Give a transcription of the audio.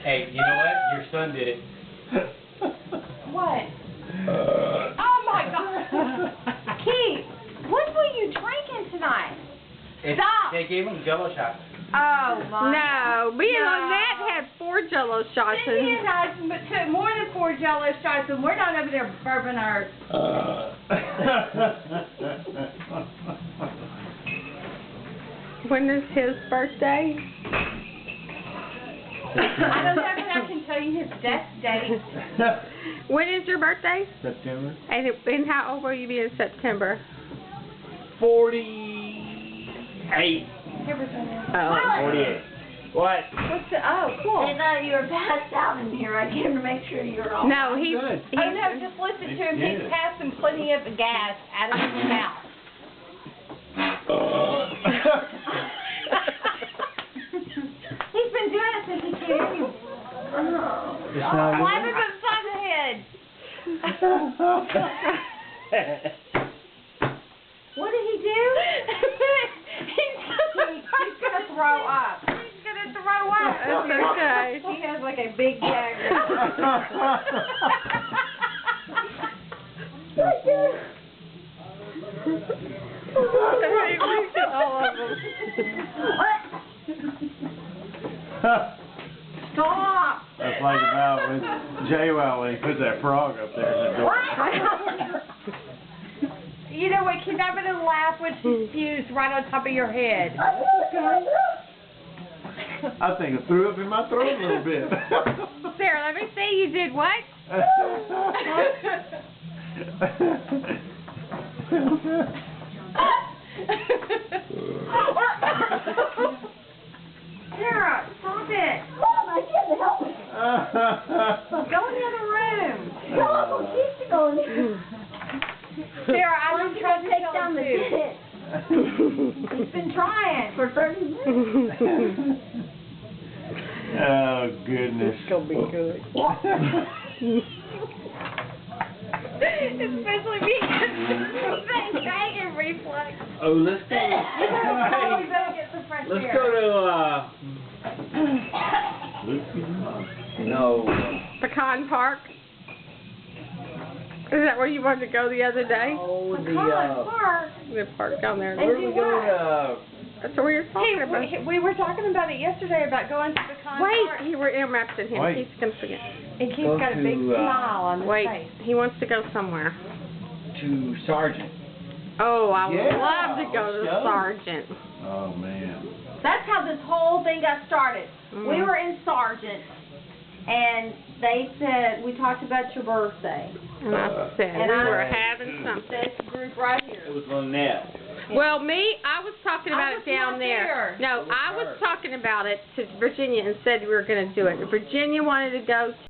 Hey, you know what? Your son did it. What? Oh my God! Keith, what were you drinking tonight? Stop! They gave him Jello shots. Oh my! No, me and Lynette had 4 Jello shots. Cindy and I took more than 4 Jello shots, and we're not over there burping our. When is his birthday? I don't know, but I can tell you his death date. When is your birthday? September. And how old will you be in September? 48. Oh. 48. What? What's the? Oh, cool. I thought you were passed out in here. I came to make sure you were all No, he's. Good. Oh no, just listen to him. He's passing plenty of gas out of his mouth. He's been doing it since he came in. Slap him upside the head. What did he do? He's gonna throw up. He's gonna throw up. That's okay. He has like a big dagger. All of them. Stop. That's like about with J-Well when he put that frog up there in the door. You know what? You're not gonna laugh when she spews right on top of your head. I think I threw up in my throat a little bit. Sarah, let me see. You did what? Sarah, stop it. Mom, I can't help it. Go in the other room. No, keep going here. Sarah, I've been trying to take tell down him the too. tent He's been trying. for 30 minutes. Oh, goodness. It's gonna be good. Especially me. That dragon reflex. Oh, let's go. Oh, we better get some fresh Let's air. go to, no. Pecan Park. Is that where you wanted to go the other day? Oh, Park. The park down there. And do what? That's what we were talking about. We were talking about it yesterday about going to Pecan Wait, Park. you were interrupting him. Wait. He's gonna forget. And Keith's got a big smile on his Wait, face. he wants to go somewhere. To Sergeant. Oh, I would Yeah, love to go to let's go. Sargent. Oh, man. That's how this whole thing got started. Mm-hmm. We were in Sargent, and they said, we talked about your birthday. And I said And we I- were having something. This group right here. It was Lynette. Well, I was talking about I was it down not there. there. No, It was I was her. talking about it to Virginia and said we were going to do it. Virginia wanted to go